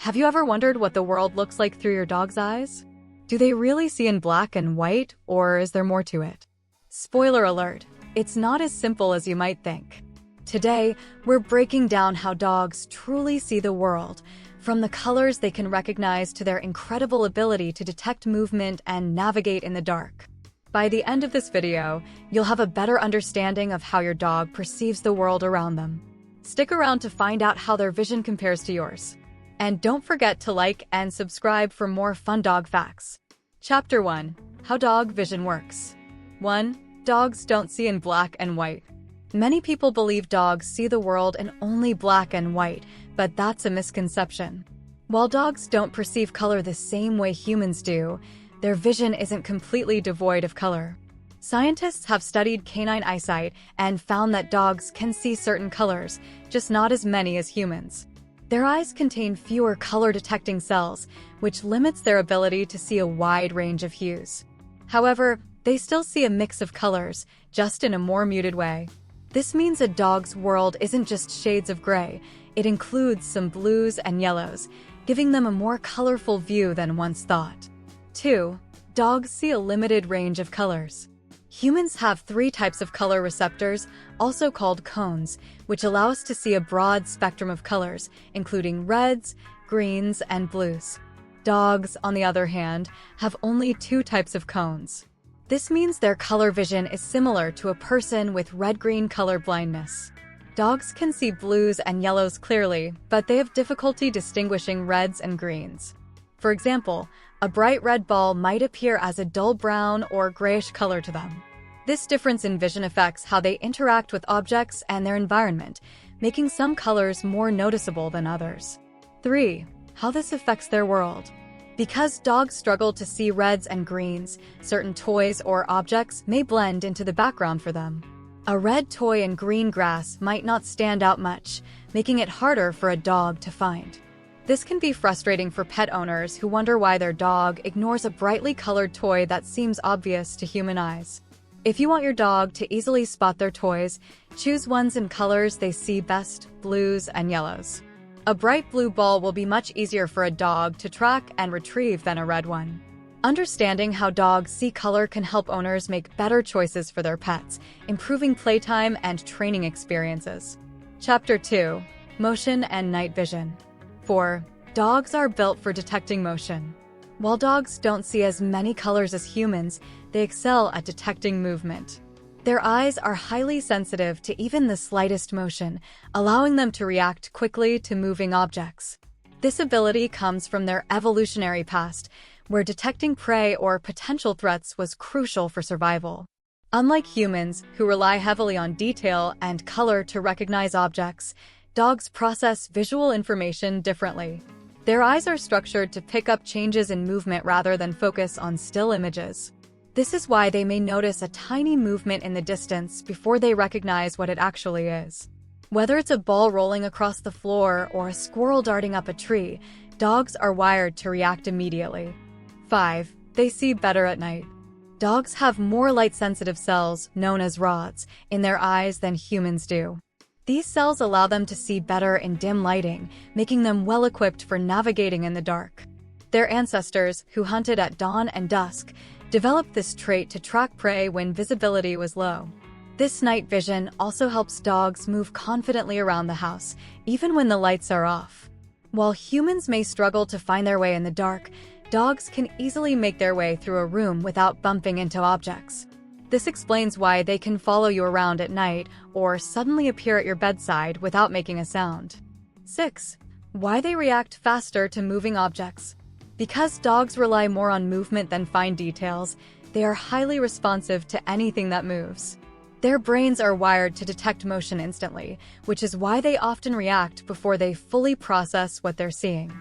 Have you ever wondered what the world looks like through your dog's eyes? Do they really see in black and white, or is there more to it? Spoiler alert, it's not as simple as you might think. Today, we're breaking down how dogs truly see the world, from the colors they can recognize to their incredible ability to detect movement and navigate in the dark. By the end of this video, you'll have a better understanding of how your dog perceives the world around them. Stick around to find out how their vision compares to yours. And don't forget to like and subscribe for more fun dog facts. Chapter 1. How Dog Vision Works. 1. Dogs don't see in black and white. Many people believe dogs see the world in only black and white, but that's a misconception. While dogs don't perceive color the same way humans do, their vision isn't completely devoid of color. Scientists have studied canine eyesight and found that dogs can see certain colors, just not as many as humans. Their eyes contain fewer color-detecting cells, which limits their ability to see a wide range of hues. However, they still see a mix of colors, just in a more muted way. This means a dog's world isn't just shades of gray, it includes some blues and yellows, giving them a more colorful view than once thought. 2. Dogs see a limited range of colors. Humans have 3 types of color receptors, also called cones, which allow us to see a broad spectrum of colors, including reds, greens, and blues. Dogs, on the other hand, have only 2 types of cones. This means their color vision is similar to a person with red-green color blindness. Dogs can see blues and yellows clearly, but they have difficulty distinguishing reds and greens. For example, a bright red ball might appear as a dull brown or grayish color to them. This difference in vision affects how they interact with objects and their environment, making some colors more noticeable than others. 3. How this affects their world. Because dogs struggle to see reds and greens, certain toys or objects may blend into the background for them. A red toy in green grass might not stand out much, making it harder for a dog to find. This can be frustrating for pet owners who wonder why their dog ignores a brightly colored toy that seems obvious to human eyes. If you want your dog to easily spot their toys, choose ones in colors they see best, blues and yellows. A bright blue ball will be much easier for a dog to track and retrieve than a red one. Understanding how dogs see color can help owners make better choices for their pets, improving playtime and training experiences. Chapter 2. Motion and Night Vision. 4. Dogs are built for detecting motion. While dogs don't see as many colors as humans, they excel at detecting movement. Their eyes are highly sensitive to even the slightest motion, allowing them to react quickly to moving objects. This ability comes from their evolutionary past, where detecting prey or potential threats was crucial for survival. Unlike humans, who rely heavily on detail and color to recognize objects, dogs process visual information differently. Their eyes are structured to pick up changes in movement rather than focus on still images. This is why they may notice a tiny movement in the distance before they recognize what it actually is. Whether it's a ball rolling across the floor or a squirrel darting up a tree, dogs are wired to react immediately. 5. They see better at night. Dogs have more light-sensitive cells, known as rods, in their eyes than humans do. These cells allow them to see better in dim lighting, making them well-equipped for navigating in the dark. Their ancestors, who hunted at dawn and dusk, developed this trait to track prey when visibility was low. This night vision also helps dogs move confidently around the house, even when the lights are off. While humans may struggle to find their way in the dark, dogs can easily make their way through a room without bumping into objects. This explains why they can follow you around at night or suddenly appear at your bedside without making a sound. 6. Why they react faster to moving objects. Because dogs rely more on movement than fine details, they are highly responsive to anything that moves. Their brains are wired to detect motion instantly, which is why they often react before they fully process what they're seeing.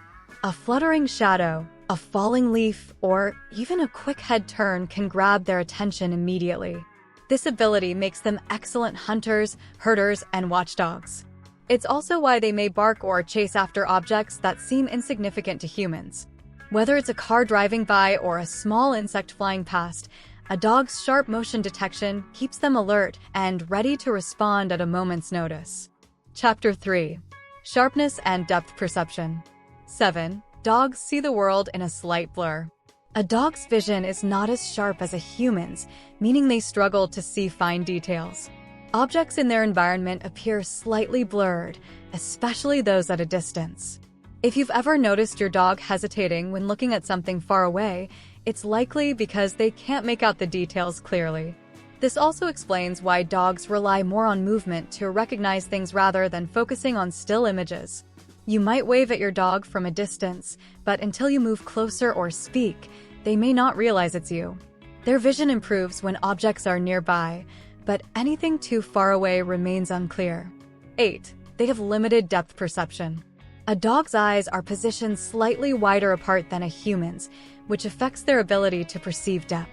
A fluttering shadow, a falling leaf, or even a quick head turn can grab their attention immediately. This ability makes them excellent hunters, herders, and watchdogs. It's also why they may bark or chase after objects that seem insignificant to humans. Whether it's a car driving by or a small insect flying past, a dog's sharp motion detection keeps them alert and ready to respond at a moment's notice. Chapter 3. Sharpness and Depth Perception. 7. Dogs see the world in a slight blur. A dog's vision is not as sharp as a human's, meaning they struggle to see fine details. Objects in their environment appear slightly blurred, especially those at a distance. If you've ever noticed your dog hesitating when looking at something far away, it's likely because they can't make out the details clearly. This also explains why dogs rely more on movement to recognize things rather than focusing on still images. You might wave at your dog from a distance, but until you move closer or speak, they may not realize it's you. Their vision improves when objects are nearby, but anything too far away remains unclear. 8. They have limited depth perception. A dog's eyes are positioned slightly wider apart than a human's, which affects their ability to perceive depth.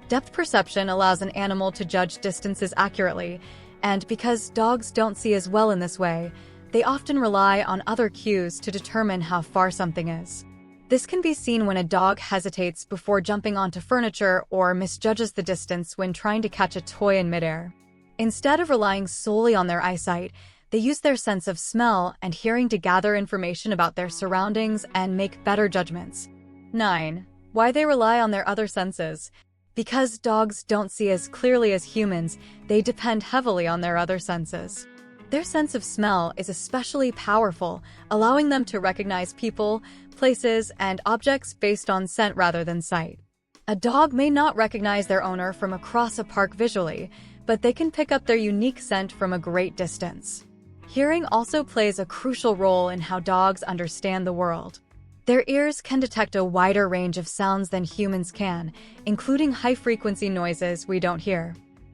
Depth perception allows an animal to judge distances accurately, and because dogs don't see as well in this way, they often rely on other cues to determine how far something is. This can be seen when a dog hesitates before jumping onto furniture or misjudges the distance when trying to catch a toy in midair. Instead of relying solely on their eyesight, they use their sense of smell and hearing to gather information about their surroundings and make better judgments. 9. Why they rely on their other senses. Because dogs don't see as clearly as humans, they depend heavily on their other senses. Their sense of smell is especially powerful, allowing them to recognize people, places, and objects based on scent rather than sight. A dog may not recognize their owner from across a park visually, but they can pick up their unique scent from a great distance. Hearing also plays a crucial role in how dogs understand the world. Their ears can detect a wider range of sounds than humans can, including high-frequency noises we don't hear.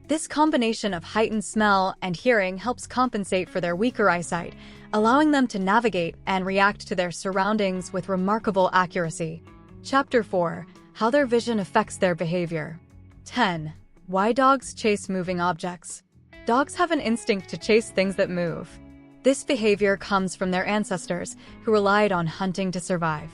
This combination of heightened smell and hearing helps compensate for their weaker eyesight, allowing them to navigate and react to their surroundings with remarkable accuracy. Chapter 4. How their vision affects their behavior. 10. Why dogs chase moving objects. Dogs have an instinct to chase things that move. This behavior comes from their ancestors, who relied on hunting to survive.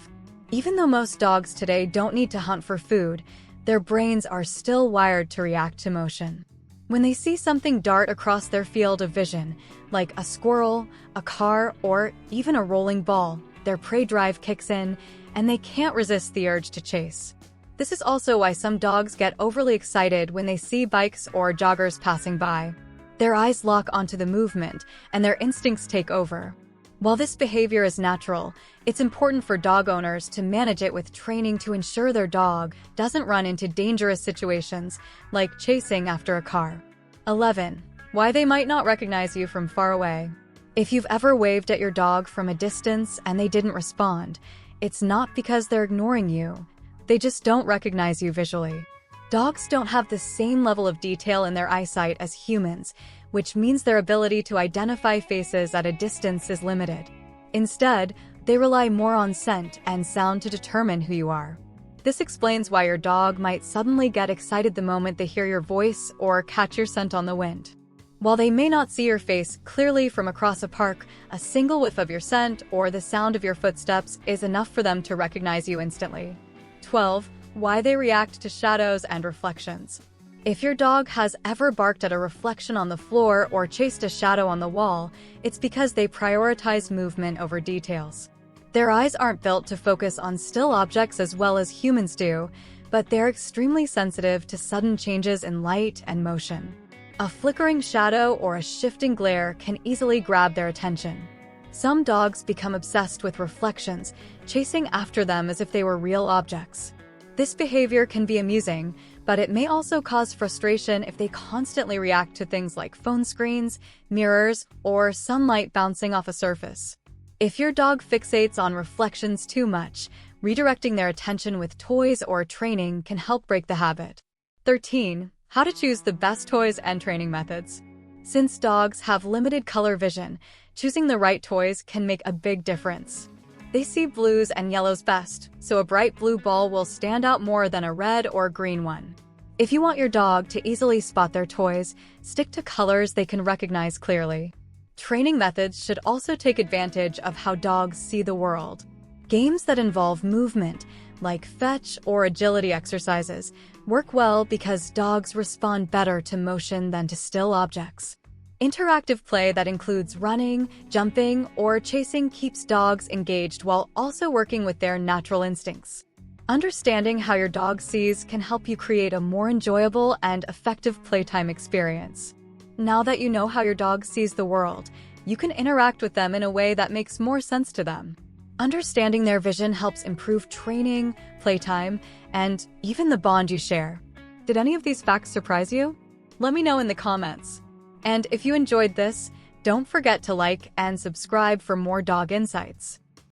Even though most dogs today don't need to hunt for food, their brains are still wired to react to motion. When they see something dart across their field of vision, like a squirrel, a car, or even a rolling ball, their prey drive kicks in, and they can't resist the urge to chase. This is also why some dogs get overly excited when they see bikes or joggers passing by. Their eyes lock onto the movement, and their instincts take over. While this behavior is natural, it's important for dog owners to manage it with training to ensure their dog doesn't run into dangerous situations, like chasing after a car. 11. Why they might not recognize you from far away. If you've ever waved at your dog from a distance and they didn't respond, it's not because they're ignoring you. They just don't recognize you visually. Dogs don't have the same level of detail in their eyesight as humans, which means their ability to identify faces at a distance is limited. Instead, they rely more on scent and sound to determine who you are. This explains why your dog might suddenly get excited the moment they hear your voice or catch your scent on the wind. While they may not see your face clearly from across a park, a single whiff of your scent or the sound of your footsteps is enough for them to recognize you instantly. 12. Why they react to shadows and reflections. If your dog has ever barked at a reflection on the floor or chased a shadow on the wall, it's because they prioritize movement over details. Their eyes aren't built to focus on still objects as well as humans do, but they're extremely sensitive to sudden changes in light and motion. A flickering shadow or a shifting glare can easily grab their attention. Some dogs become obsessed with reflections, chasing after them as if they were real objects. This behavior can be amusing, but it may also cause frustration if they constantly react to things like phone screens, mirrors, or sunlight bouncing off a surface. If your dog fixates on reflections too much, redirecting their attention with toys or training can help break the habit. 13. How to choose the best toys and training methods. Since dogs have limited color vision, choosing the right toys can make a big difference. They see blues and yellows best, so a bright blue ball will stand out more than a red or green one. If you want your dog to easily spot their toys, stick to colors they can recognize clearly. Training methods should also take advantage of how dogs see the world. Games that involve movement, like fetch or agility exercises, work well because dogs respond better to motion than to still objects. Interactive play that includes running, jumping, or chasing keeps dogs engaged while also working with their natural instincts. Understanding how your dog sees can help you create a more enjoyable and effective playtime experience. Now that you know how your dog sees the world, you can interact with them in a way that makes more sense to them. Understanding their vision helps improve training, playtime, and even the bond you share. Did any of these facts surprise you? Let me know in the comments. And if you enjoyed this, don't forget to like and subscribe for more dog insights.